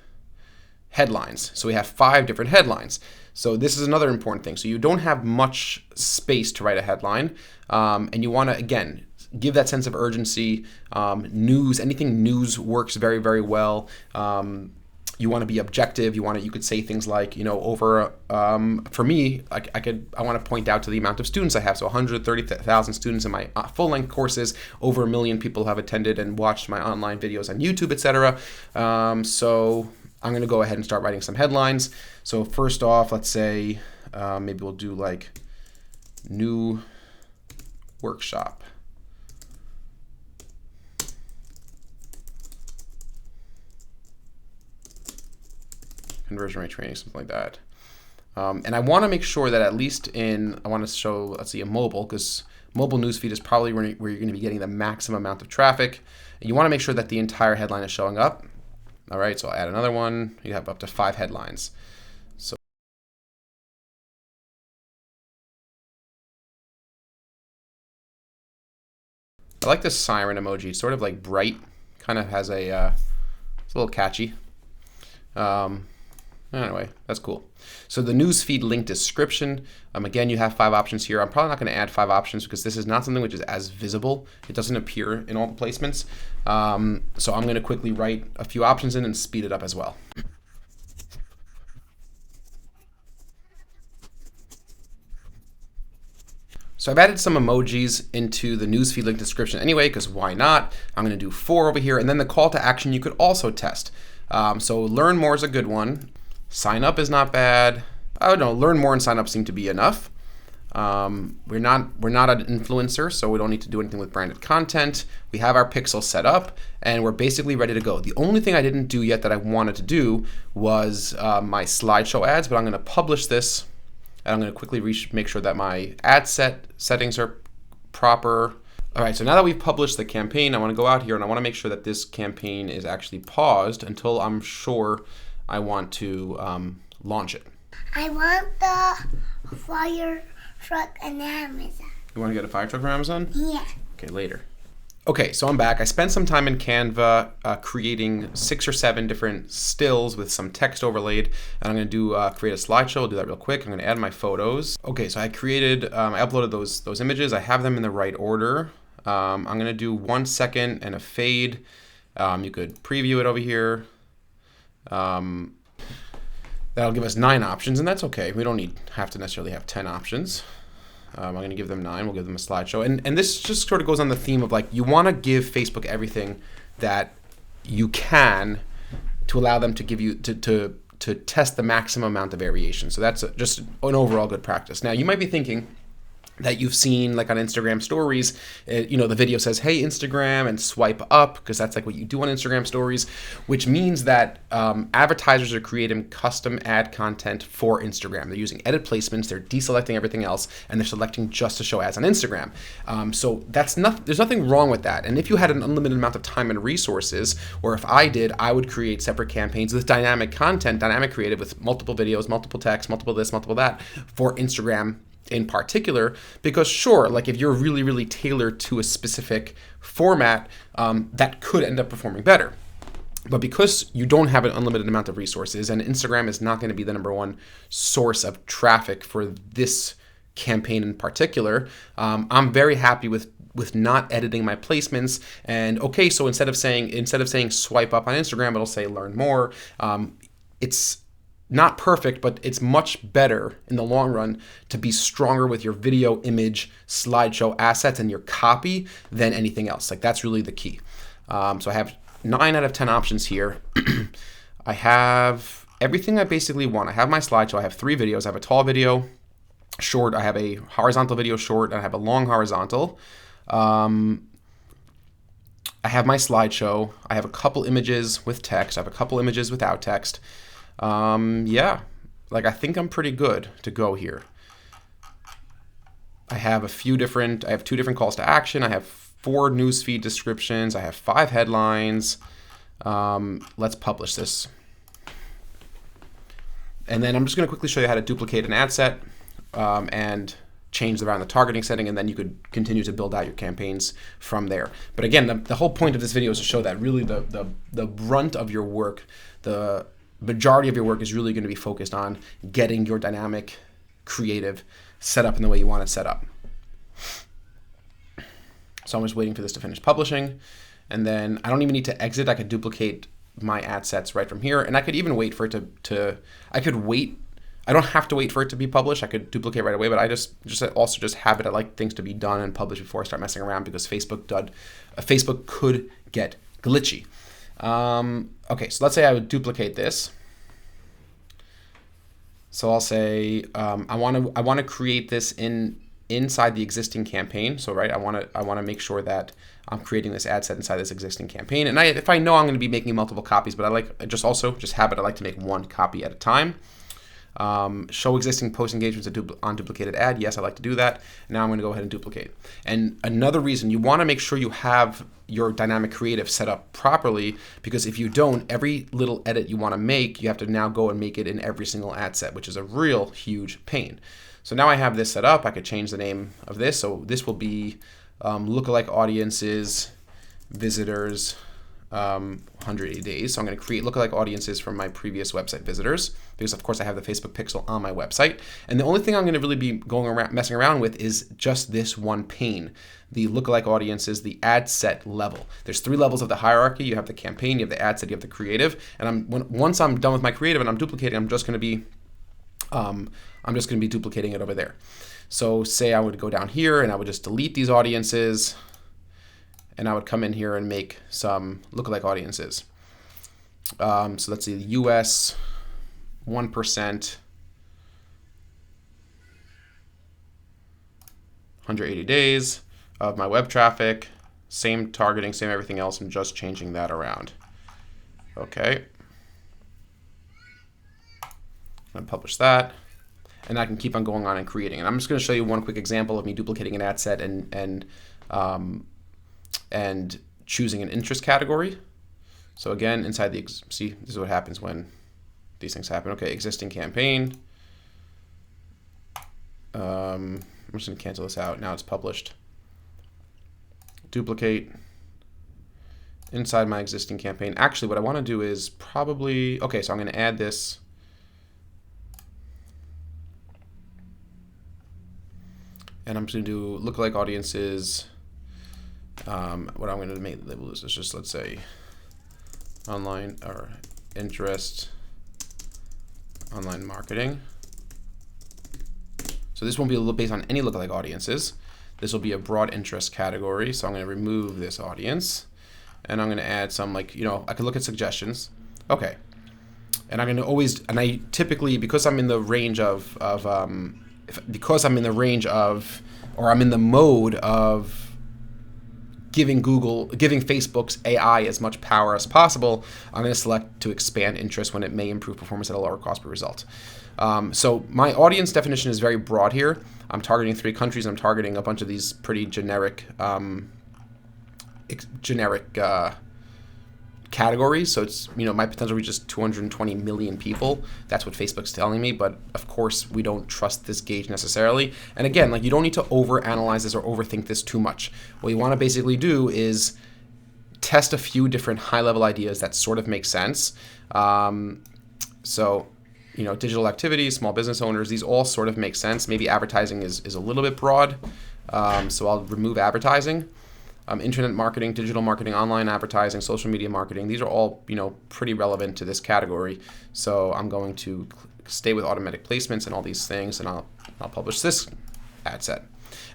headlines. So we have 5 different headlines. So this is another important thing. So you don't have much space to write a headline, and you want to, again, give that sense of urgency. News, anything news works very, very well. You want to be objective. You could say things like, for me, I want to point out to the amount of students I have. So 130,000 students in my full-length courses. Over 1 million people have attended and watched my online videos on YouTube, etc. So I'm going to go ahead and start writing some headlines. So first off, let's say maybe we'll do like new workshop. Conversion rate training, something like that. And I want to make sure that at least I want to show, let's see, a mobile, because mobile newsfeed is probably where you're going to be getting the maximum amount of traffic. And you want to make sure that the entire headline is showing up. All right, so I'll add another one. You have up to 5 headlines. So I like this siren emoji. It's sort of like bright, kind of has it's a little catchy. Anyway, that's cool. So the newsfeed link description, again, you have 5 options here. I'm probably not going to add 5 options because this is not something which is as visible. It doesn't appear in all the placements. So I'm going to quickly write a few options in and speed it up as well. So I've added some emojis into the newsfeed link description anyway, because why not? I'm going to do 4 over here. And then the call to action you could also test. So learn more is a good one. Sign up is not bad. I don't know, learn more and sign up seem to be enough. We're not an influencer, so we don't need to do anything with branded content. We have our pixel set up, and we're basically ready to go. The only thing I didn't do yet that I wanted to do was my slideshow ads, but I'm going to publish this, and I'm going to quickly make sure that my ad settings are proper. All right, so now that we've published the campaign, I want to go out here and I want to make sure that this campaign is actually paused until I'm sure I want to launch it. I want the fire truck on Amazon. You want to get a fire truck from Amazon? Yeah. Okay, later. Okay, so I'm back. I spent some time in Canva creating 6 or 7 different stills with some text overlaid, and I'm going to do create a slideshow. I'll do that real quick. I'm going to add my photos. Okay, so I uploaded those images. I have them in the right order. I'm going to do 1 second and a fade. You could preview it over here. That'll give us 9 options, and that's okay. We don't have to necessarily have 10 options. I'm going to give them 9. We'll give them a slideshow. And this just sort of goes on the theme of like, you want to give Facebook everything that you can to allow them to give you, to test the maximum amount of variation. So that's just an overall good practice. Now, you might be thinking that you've seen like on Instagram stories, the video says, hey, Instagram, and swipe up, because that's like what you do on Instagram stories, which means that advertisers are creating custom ad content for Instagram. They're using edit placements, they're deselecting everything else, and they're selecting just to show ads on Instagram. So there's nothing wrong with that. And if you had an unlimited amount of time and resources, or if I did, I would create separate campaigns with dynamic content, dynamic creative, with multiple videos, multiple text, multiple this, multiple that, for Instagram in particular, because sure, like if you're really, really tailored to a specific format, that could end up performing better. But because you don't have an unlimited amount of resources, and Instagram is not going to be the #1 source of traffic for this campaign in particular, I'm very happy with not editing my placements. And okay, so instead of saying swipe up on Instagram, it'll say learn more. It's not perfect, but it's much better in the long run to be stronger with your video, image, slideshow assets, and your copy than anything else. Like, that's really the key. So I have 9 out of 10 options here. I have everything I basically want. I have my slideshow. I have 3 videos. I have a tall video, short. I have a horizontal video, short. And I have a long horizontal. I have my slideshow. I have a couple images with text. I have a couple images without text. Yeah, like I think I'm pretty good to go here. I have 2 different calls to action. I have 4 newsfeed descriptions. I have 5 headlines. Let's publish this. And then I'm just going to quickly show you how to duplicate an ad set and change around the targeting setting, and then you could continue to build out your campaigns from there. But again, the whole point of this video is to show that really the brunt of your work, the majority of your work is really going to be focused on getting your dynamic creative set up in the way you want it set up. So I'm just waiting for this to finish publishing, and then I don't even need to exit. I could duplicate my ad sets right from here, and I could even wait for it I don't have to wait for it to be published. I could duplicate right away, but I just have it. I like things to be done and published before I start messing around, because Facebook could get glitchy. Okay, so let's say I would duplicate this. So I'll say I want to create this inside the existing campaign. So right, I want to make sure that I'm creating this ad set inside this existing campaign. And if I know I'm going to be making multiple copies, but I like I like to make 1 copy at a time. Show existing post engagements on duplicated ad. Yes, I like to do that. Now I'm going to go ahead and duplicate. And another reason, you want to make sure you have your dynamic creative set up properly, because if you don't, every little edit you want to make, you have to now go and make it in every single ad set, which is a real huge pain. So now I have this set up. I could change the name of this. So this will be lookalike audiences, visitors, 180 days. So I'm going to create lookalike audiences from my previous website visitors, because of course I have the Facebook pixel on my website. And the only thing I'm going to really be messing around with is just this one pane, the lookalike audiences, the ad set level. There's 3 levels of the hierarchy. You have the campaign, you have the ad set, you have the creative. And once I'm done with my creative and I'm duplicating, I'm just going to be duplicating it over there. So say I would go down here and I would just delete these audiences, and I would come in here and make some lookalike audiences. So let's see, the US 1%, 180 days of my web traffic, same targeting, same everything else. I'm just changing that around. Okay. I'm going to publish that, and I can keep on going on and creating. And I'm just going to show you one quick example of me duplicating an ad set and choosing an interest category. So again, inside see, this is what happens when these things happen. Okay, existing campaign. I'm just going to cancel this out. Now it's published. Duplicate. inside my existing campaign. Actually, what I want to do is probably, okay, so I'm going to add this. And I'm just going to do lookalike audiences. What I'm going to make label this is just, let's say, online or interest, online marketing. So this won't be based on any lookalike audiences. This will be a broad interest category. So I'm going to remove this audience, and I'm going to add some, like, you know, I could look at suggestions. Okay. And I'm going to always, and I typically, because I'm in the range of because I'm in the range of, or I'm in the mode of giving Facebook's AI as much power as possible, I'm going to select to expand interest when it may improve performance at a lower cost per result. So my audience definition is very broad here. I'm targeting 3 countries. I'm targeting a bunch of these pretty generic categories. So it's, you know, my potential reach is 220 million people. That's what Facebook's telling me. But of course, we don't trust this gauge necessarily. And again, like, you don't need to overanalyze this or overthink this too much. What you want to basically do is test a few different high-level ideas that sort of make sense. So, you know, digital activities, small business owners, these all sort of make sense. Maybe advertising is a little bit broad. So I'll remove advertising. Internet marketing, digital marketing, online advertising, social media marketing, these are all, you know, pretty relevant to this category. So I'm going to stay with automatic placements and all these things, and I'll publish this ad set.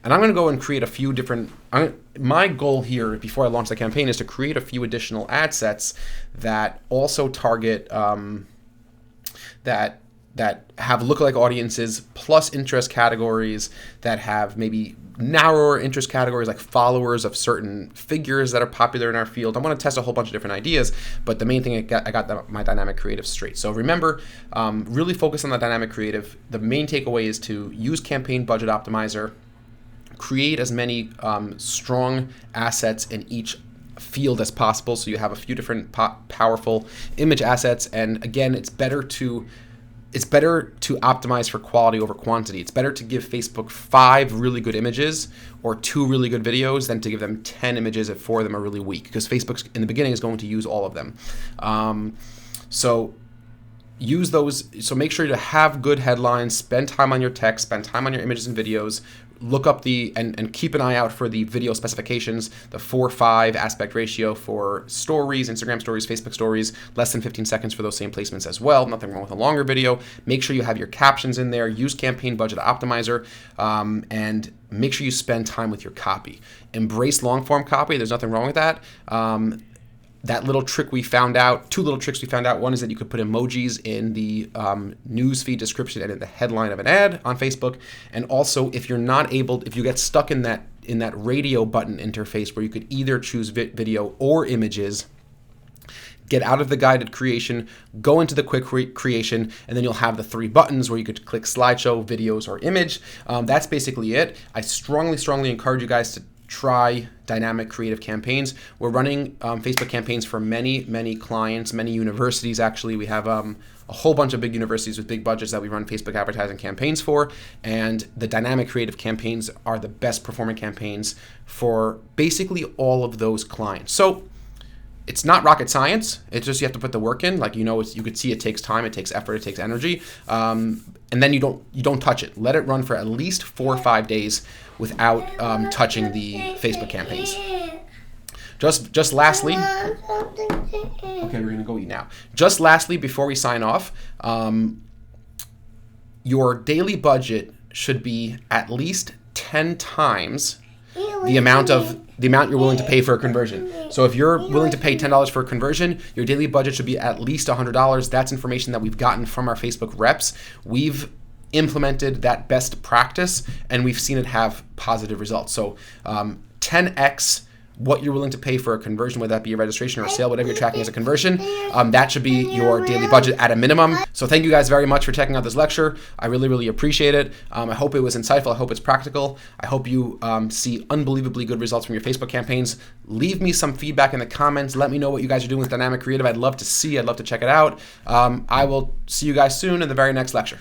And I'm going to go and create a few different, my goal here before I launch the campaign is to create a few additional ad sets that also target, that have lookalike audiences plus interest categories, that have maybe narrower interest categories like followers of certain figures that are popular in our field. I want to test a whole bunch of different ideas, but the main thing, I got my dynamic creative straight. So remember, really focus on the dynamic creative. The main takeaway is to use Campaign Budget Optimizer, create as many strong assets in each field as possible, so you have a few different powerful image assets. And again, it's better to optimize for quality over quantity. It's better to give Facebook 5 really good images or 2 really good videos than to give them 10 images if 4 of them are really weak, because Facebook in the beginning is going to use all of them. So use those. So make sure to have good headlines, spend time on your text, spend time on your images and videos, look up and keep an eye out for the video specifications, the 4:5 aspect ratio for stories, Instagram stories, Facebook stories, less than 15 seconds for those same placements as well. Nothing wrong with a longer video. Make sure you have your captions in there. Use Campaign Budget Optimizer, and make sure you spend time with your copy. Embrace long form copy. There's nothing wrong with that. That little trick we found out, 2 little tricks we found out. One is that you could put emojis in the newsfeed description and in the headline of an ad on Facebook. And also, if you're not able, if you get stuck in that radio button interface where you could either choose video or images, get out of the guided creation, go into the quick creation, and then you'll have the 3 buttons where you could click slideshow, videos, or image. That's basically it. I strongly encourage you guys to try dynamic creative campaigns. We're running Facebook campaigns for many clients, many universities actually. We have a whole bunch of big universities with big budgets that we run Facebook advertising campaigns for, and the dynamic creative campaigns are the best performing campaigns for basically all of those clients. So it's not rocket science. It's just you have to put the work in. Like, you know, you could see it takes time, it takes effort, it takes energy, and then you don't touch it. Let it run for at least 4 or 5 days without touching the Facebook campaigns. Just lastly, okay, we're gonna go eat now. Just lastly, before we sign off, your daily budget should be at least 10 times the amount you're willing to pay for a conversion. So if you're willing to pay $10 for a conversion, your daily budget should be at least $100. That's information that we've gotten from our Facebook reps. We've implemented that best practice, and we've seen it have positive results. So 10x what you're willing to pay for a conversion, whether that be a registration or a sale, whatever you're tracking as a conversion, that should be your daily budget at a minimum. So thank you guys very much for checking out this lecture. I really appreciate it. I hope it was insightful. I hope it's practical. I hope you see unbelievably good results from your Facebook campaigns. Leave me some feedback in the comments. Let me know what you guys are doing with Dynamic Creative. I'd love to see. I'd love to check it out. I will see you guys soon in the very next lecture.